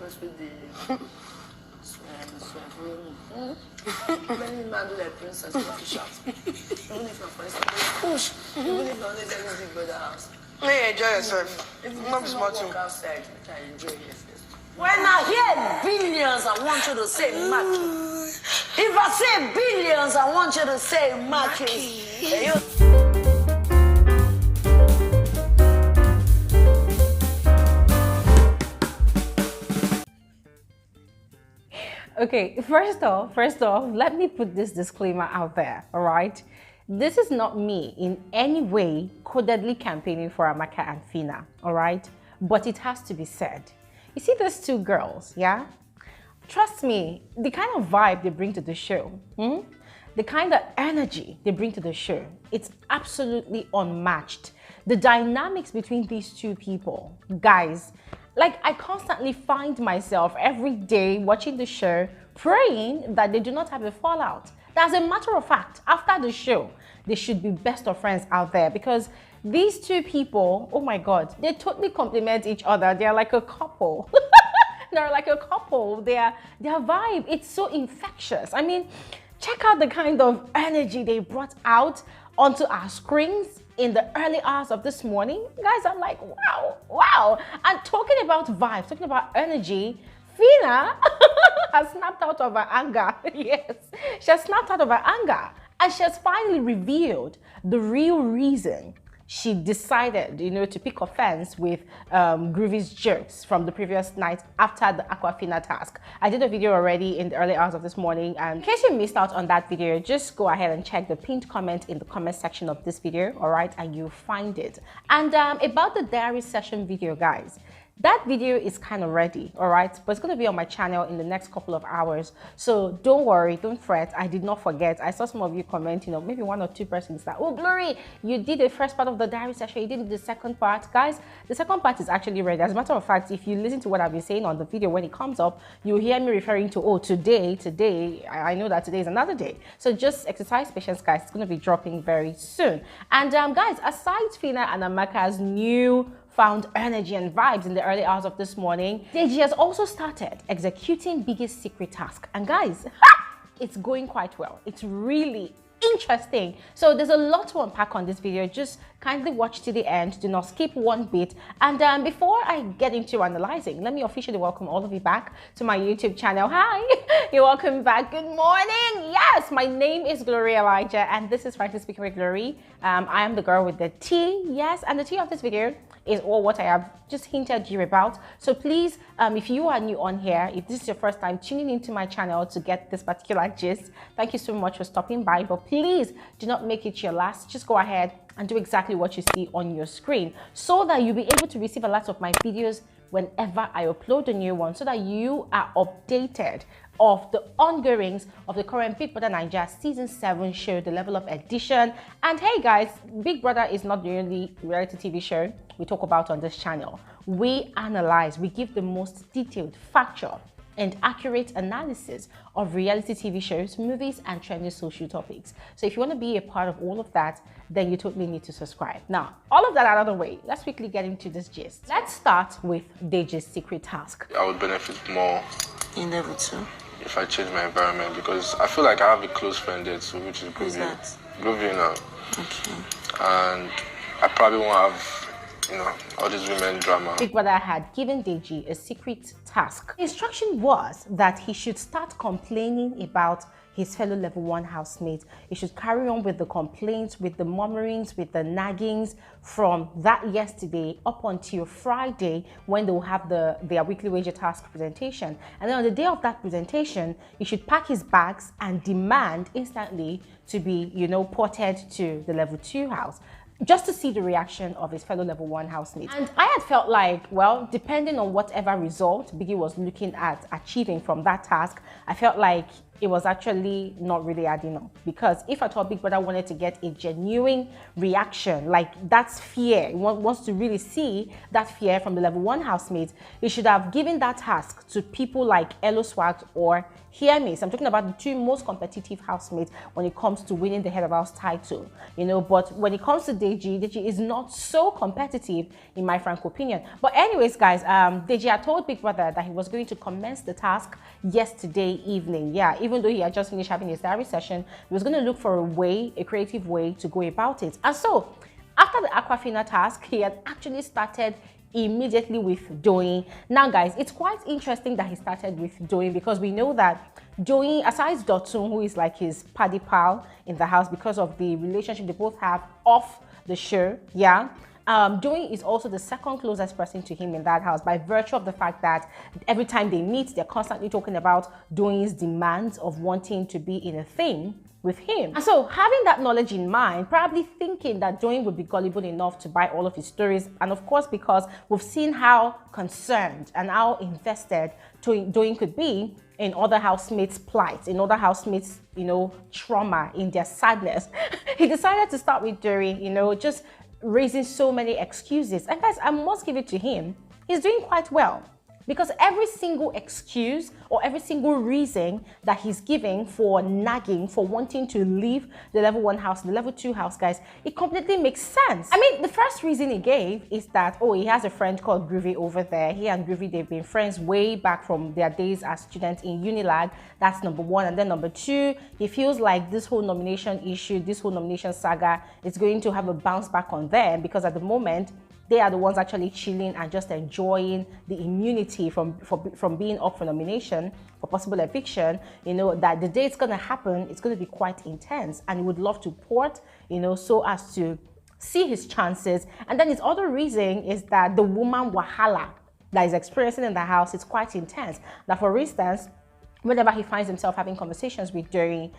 because with the many men do their princess want to shout. Even if not for instance, even if not in Big Brother house. Hey, enjoy yourself. If you Not smart walk too. outside, which I enjoy here first. When I hear billions, I want you to say Maki. If I say billions, I want you to say Maki. Okay, first off, let me put this disclaimer out there, all right? This is not me in any way codedly campaigning for Ebuka and Phyna, all right? But it has to be said. You see these two girls, yeah? Trust me, the kind of vibe they bring to the show, the kind of energy they bring to the show, it's absolutely unmatched. The dynamics between these two people, guys, like I constantly find myself every day watching the show, praying that they do not have a fallout. As a matter of fact, after the show, they should be best of friends out there because these two people, oh my God, they totally complement each other. They're like a couple. They're like a couple. Their vibe, it's so infectious. I mean, check out the kind of energy they brought out onto our screens in the early hours of this morning. Guys, I'm like, wow. And talking about vibes, talking about energy, Phyna has snapped out of her anger. Yes, she has snapped out of her anger. And she has finally revealed the real reason she decided, to pick offense with Groovy's jokes from the previous night after the Aquafina task. I did a video already in the early hours of this morning, and in case you missed out on that video, just go ahead and check the pinned comment in the comment section of this video, all right, and you'll find it. And about the diary session video, guys, that video is kind of ready, all right, but it's going to be on my channel in the next couple of hours, so don't worry, don't fret. I did not forget. I saw some of you comment, maybe one or two persons that, oh Glory, you did the first part of the diary session, you did the second part. Guys, the second part is actually ready. As a matter of fact, if you listen to what I've been saying on the video, when it comes up, you'll hear me referring to, oh, today, I know that today is another day, so just exercise patience, guys. It's going to be dropping very soon. And guys, aside Phyna and Ebuka's new found energy and vibes in the early hours of this morning, Deji has also started executing Biggie's secret task. And guys, it's going quite well. It's really interesting. So there's a lot to unpack on this video. Just kindly watch to the end. Do not skip one bit. And before I get into analyzing, let me officially welcome all of you back to my YouTube channel. Hi, you're welcome back. Good morning. Yes, my name is Bbnaija, and this is Frankly Speaking with Glory. I am the girl with the T. Yes, and the T of this video is all what I have just hinted you about. So please, if you are new on here, if this is your first time tuning into my channel to get this particular gist, thank you so much for stopping by. But please do not make it your last. Just go ahead and do exactly what you see on your screen so that you'll be able to receive a lot of my videos whenever I upload a new one, so that you are updated of the ongoings of the current Big Brother Naija Season 7 show, the level of edition. And hey guys, Big Brother is not the only reality TV show we talk about on this channel. We analyze, we give the most detailed, factual, and accurate analysis of reality TV shows, movies, and trending social topics. So if you want to be a part of all of that, then you totally need to subscribe. Now, all of that out of the way, let's quickly get into this gist. Let's start with Deji's secret task. I would benefit more You never too. if I change my environment, because I feel like I have a close friend there too, which is Groovy. Who's that? Groovy now. Okay. And I probably won't have, all this women drama. Big Brother had given Deji a secret task. The instruction was that he should start complaining about his fellow level 1 housemates. He should carry on with the complaints, with the murmurings, with the naggings from that yesterday up until Friday, when they will have their weekly wager task presentation. And then on the day of that presentation, he should pack his bags and demand instantly to be, ported to the level 2 house, just to see the reaction of his fellow level 1 housemates. And I had felt like, well, depending on whatever result Biggie was looking at achieving from that task, I felt like it was actually not really adding up. Because if at all Big Brother wanted to get a genuine reaction, like that's fear, he wants to really see that fear from the level 1 housemates, he should have given that task to people like Elo Swag or Hear me. So I'm talking about the two most competitive housemates when it comes to winning the head of house title, you know. But when it comes to Deji is not so competitive in my frank opinion. But anyways, guys, Deji had told Big Brother that he was going to commence the task yesterday evening. Yeah, even though he had just finished having his diary session, he was going to look for a creative way to go about it. And so after the Aquafina task, he had actually started immediately with Doyin. Now guys, it's quite interesting that he started with Doyin because we know that Doyin, aside Dotun, who is like his paddy pal in the house because of the relationship they both have off the show, yeah, Doyin is also the second closest person to him in that house by virtue of the fact that every time they meet, they're constantly talking about Doyin's demands of wanting to be in a thing with him. And so having that knowledge in mind, probably thinking that Doyin would be gullible enough to buy all of his stories, and of course because we've seen how concerned and how invested Doyin could be in other housemates' plight, in other housemates, you know, trauma, in their sadness, he decided to start with Doyin, you know, just raising so many excuses. And guys, I must give it to him, he's doing quite well. Because every single excuse or every single reason that he's giving for nagging, for wanting to leave the level 1 house, the level 2 house, guys, it completely makes sense. I mean, the first reason he gave is that, oh, he has a friend called Groovy over there. He and Groovy, they've been friends way back from their days as students in Unilag. That's number 1. And then number 2, he feels like this whole nomination issue, this whole nomination saga is going to have a bounce back on them because at the moment, they are the ones actually chilling and just enjoying the immunity from being up for nomination for possible eviction. You know that the day it's going to happen, it's going to be quite intense, and he would love to port, you know, so as to see his chances. And then his other reason is that the woman wahala that he's experiencing in the house is quite intense. That, for instance, whenever he finds himself having conversations with Doyin,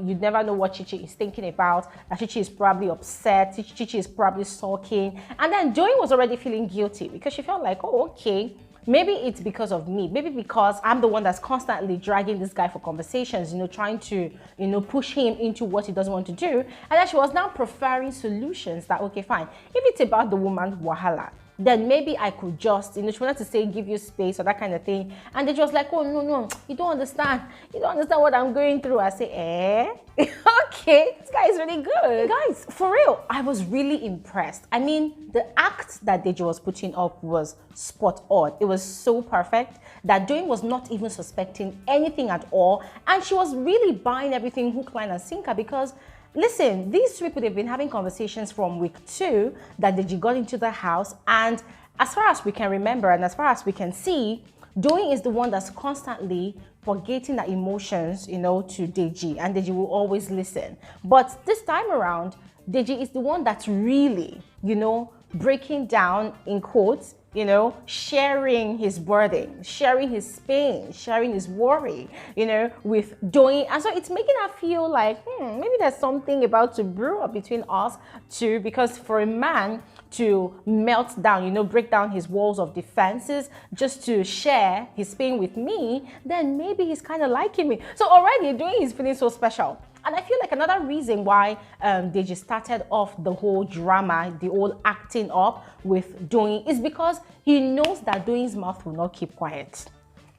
you'd never know what Chichi is thinking about. That Chichi is probably upset, Chichi is probably sulking. And then Doyin was already feeling guilty because she felt like, oh, okay, maybe it's because of me. Maybe because I'm the one that's constantly dragging this guy for conversations, you know, trying to, you know, push him into what he doesn't want to do. And then she was now preferring solutions that, okay, fine, if it's about the woman wahala, then maybe I could just, you know, she wanted to say give you space or that kind of thing. And they just like, oh, no, you don't understand. You don't understand what I'm going through. I say, okay, this guy is really good. Guys, for real, I was really impressed. I mean, the act that Deji was putting up was spot on. It was so perfect that Doyin was not even suspecting anything at all. And she was really buying everything hook, line, and sinker because listen, these two people, they've been having conversations from week 2 that Deji got into the house. And as far as we can remember and as far as we can see, Doyin is the one that's constantly forgetting the emotions, you know, to Deji. And Deji will always listen. But this time around, Deji is the one that's really, you know, breaking down, in quotes, you know, sharing his burden, sharing his pain, sharing his worry, you know, with Doyin. And so it's making her feel like, maybe there's something about to brew up between us two, because for a man to melt down, you know, break down his walls of defenses just to share his pain with me, then maybe he's kind of liking me. So already Doyin is feeling so special. And I feel like another reason why Deji started off the whole drama, the whole acting up with Doyin, is because he knows that Doyin's mouth will not keep quiet.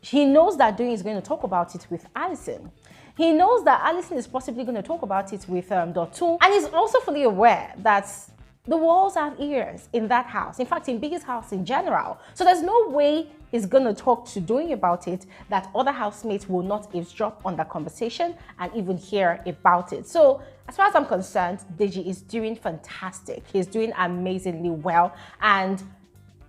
He knows that Doyin is going to talk about it with Allison. He knows that Allison is possibly going to talk about it with Dotun. And he's also fully aware that the walls have ears in that house. In fact, in Biggie's house in general. So there's no way he's going to talk to Doyin about it that other housemates will not eavesdrop on the conversation and even hear about it. So as far as I'm concerned, Deji is doing fantastic. He's doing amazingly well. And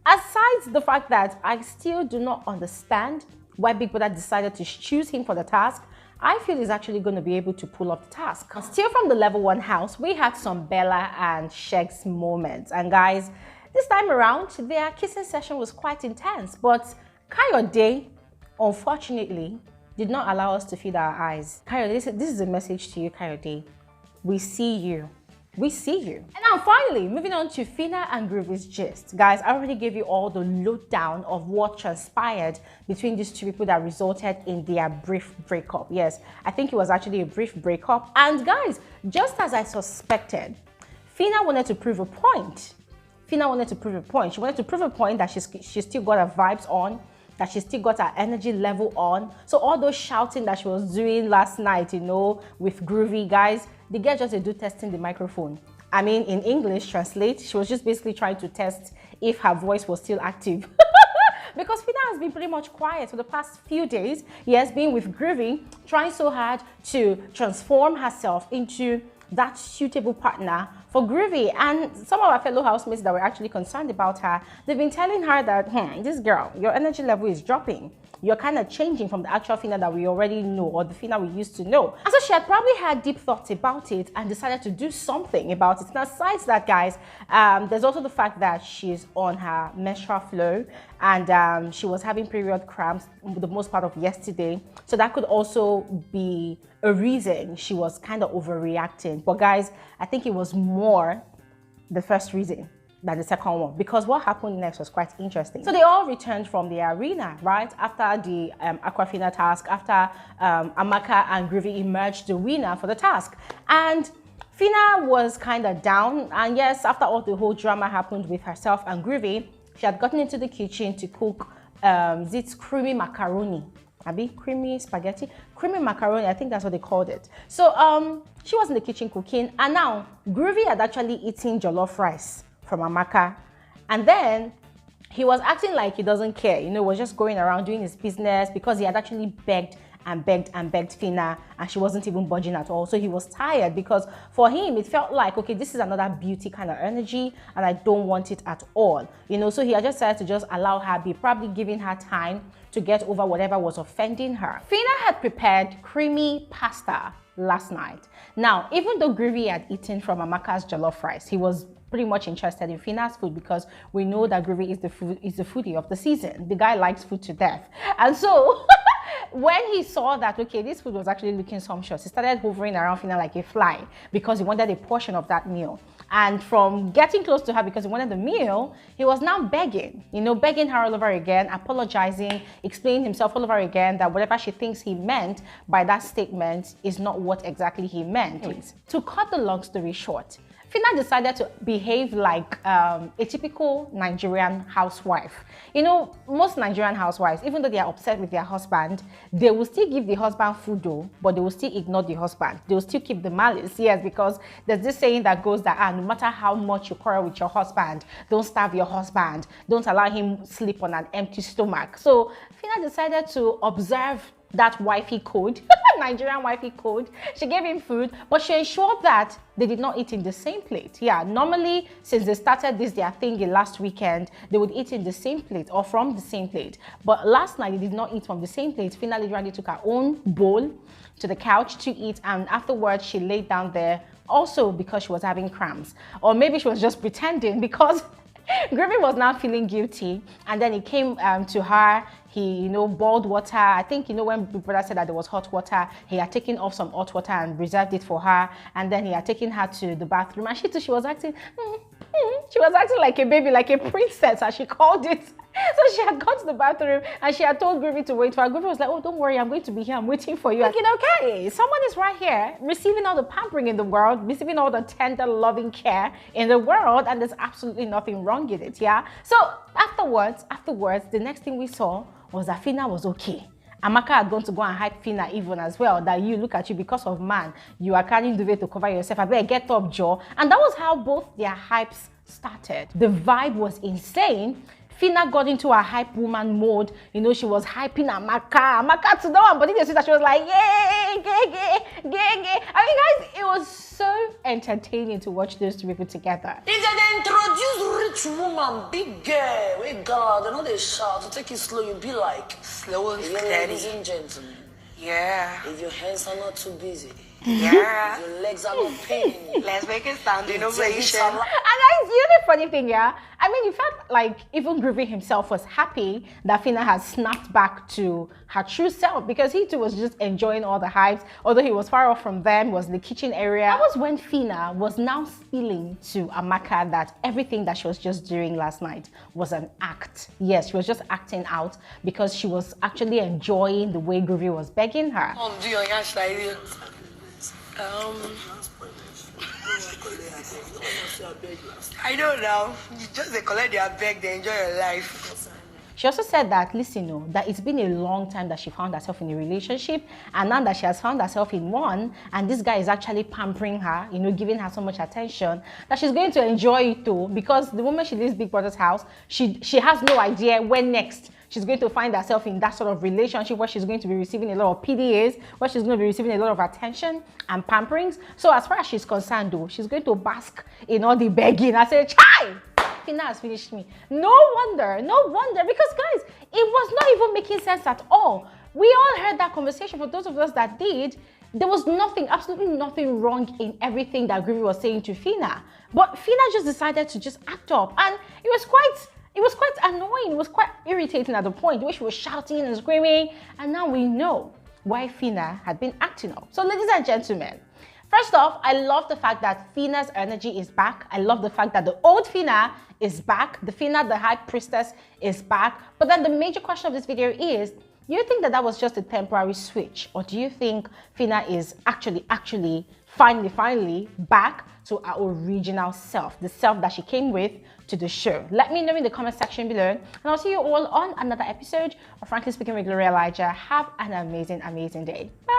aside the fact that I still do not understand why Big Brother decided to choose him for the task, I feel he's actually going to be able to pull off the task. Still from the level 1 house, we had some Bella and Sheggz moments. And guys, this time around, their kissing session was quite intense. But Kayode, unfortunately, did not allow us to feed our eyes. Kayode, this is a message to you, Kayode. We see you. We see you. And now finally, moving on to Phyna and Groovy's gist. Guys, I already gave you all the lowdown of what transpired between these two people that resulted in their brief breakup. Yes, I think it was actually a brief breakup. And guys, just as I suspected, Phyna wanted to prove a point. Phyna wanted to prove a point. She wanted to prove a point that she still got her vibes on that she still got her energy level on. So all those shouting that she was doing last night, you know, with Groovy, guys, the girl just do testing the microphone. I mean, in English, translate, she was just basically trying to test if her voice was still active. Because Phyna has been pretty much quiet for the past few days. Yes, being with Groovy, trying so hard to transform herself into that suitable partner for Groovy. And some of our fellow housemates that were actually concerned about her, they've been telling her that, this girl, your energy level is dropping. You're kind of changing from the actual Phyna that we already know, or the Phyna we used to know. And so she had probably had deep thoughts about it and decided to do something about it. Now, besides that, guys, there's also the fact that she's on her menstrual flow, and she was having period cramps the most part of yesterday. So that could also be a reason she was kind of overreacting. But guys, I think it was more the first reason than the second one, because what happened next was quite interesting. So they all returned from the arena, right? After the Aquafina task, after Amaka and Groovy emerged the winner for the task. And Phyna was kind of down. And yes, after all the whole drama happened with herself and Groovy, she had gotten into the kitchen to cook this creamy macaroni. Creamy spaghetti? Creamy macaroni, I think that's what they called it. So she was in the kitchen cooking, and now Groovy had actually eaten jollof rice from Amaka, and then he was acting like he doesn't care, you know, was just going around doing his business because he had actually begged and begged and begged Phyna, and she wasn't even budging at all. So he was tired, because for him it felt like, okay, this is another beauty kind of energy and I don't want it at all, you know. So he had just decided to just allow her be, probably giving her time to get over whatever was offending her. Phyna had prepared creamy pasta last night. Now, even though Groovy had eaten from Amaka's jollof rice, he was pretty much interested in Phyna's food, because we know that Groovy is the foodie of the season. The guy likes food to death. And so when he saw that, okay, this food was actually looking sumptuous, he started hovering around Phyna like a fly, because he wanted a portion of that meal. And from getting close to her because he wanted the meal, he was now begging, you know, begging her all over again, apologizing, explaining himself all over again that whatever she thinks he meant by that statement is not what exactly he meant. To cut the long story short, Phyna decided to behave like a typical Nigerian housewife. You know, most Nigerian housewives, even though they are upset with their husband, they will still give the husband food though, but they will still ignore the husband. They will still keep the malice, yes, because there's this saying that goes that, no matter how much you quarrel with your husband, don't starve your husband, don't allow him sleep on an empty stomach. So Phyna decided to observe that wifey code, Nigerian wifey code. She gave him food, but she ensured that they did not eat in the same plate. Yeah, normally, since they started this their thing last weekend, they would eat in the same plate or from the same plate. But last night, they did not eat from the same plate. Phyna literally took her own bowl to the couch to eat, and afterwards, she laid down there, also because she was having cramps. Or maybe she was just pretending, because Groovy was now feeling guilty, and then he came to her. He, you know, boiled water. I think, you know, when Big Brother said that there was hot water, he had taken off some hot water and reserved it for her, and then he had taken her to the bathroom, and she was acting, she was acting like a baby, like a princess, as she called it. So she had gone to the bathroom and she had told Groovy to wait for her. Groovy was like, oh, don't worry, I'm going to be here. I'm waiting for you. Thinking, okay, someone is right here receiving all the pampering in the world, receiving all the tender, loving care in the world, and there's absolutely nothing wrong with it, yeah? So afterwards, the next thing we saw was that Phyna was okay. Amaka had gone to go and hype Phyna even as well, that you look at you, because of man, you are carrying duvet to cover yourself. I better get up, Joe. And that was how both their hypes started. The vibe was insane. Phyna got into a hype woman mode. You know, she was hyping Amaka to no one, but in the sister, she was like, yay, gay. I mean, guys, it was so entertaining to watch those two people together. If they introduce rich woman, big girl, with God, and all they shout, to take it slow, you be like, slow and steady. Ladies and gentlemen. Yeah. If your hands are not too busy. Yeah. Your legs are not paining. Let's make it sound innovation. And that's the other funny thing, yeah? I mean, in fact, like, even Groovy himself was happy that Phyna had snapped back to her true self, because he too was just enjoying all the hypes. Although he was far off from them, was in the kitchen area. That was when Phyna was now spilling to Amaka that everything that she was just doing last night was an act. Yes, she was just acting out because she was actually enjoying the way Groovy was begging her. I don't know. You just they collect their bag, they enjoy your life. She also said that, listen, no, that it's been a long time that she found herself in a relationship, and now that she has found herself in one, and this guy is actually pampering her, you know, giving her so much attention, that she's going to enjoy it too, because the moment she leaves Big Brother's house, she has no idea when next she's going to find herself in that sort of relationship where she's going to be receiving a lot of PDAs, where she's going to be receiving a lot of attention and pamperings. So as far as she's concerned though, she's going to bask in all the begging. I said, chai! Phyna has finished me. No wonder, because guys, it was not even making sense at all. We all heard that conversation. For those of us that did, there was nothing, absolutely nothing wrong in everything that Groovy was saying to Phyna. But Phyna just decided to just act up, and it was quite annoying. It was quite irritating at the point where she was shouting and screaming, and now we know why Phyna had been acting up. So ladies and gentlemen, first off, I love the fact that Phyna's energy is back. I love the fact that the old Phyna is back. The Phyna, the high priestess, is back. But then the major question of this video is, do you think that that was just a temporary switch? Or do you think Phyna is actually finally back to our original self, the self that she came with to the show? Let me know in the comment section below, and I'll see you all on another episode of Frankly Speaking with Bbnaija. Have an amazing day. Bye.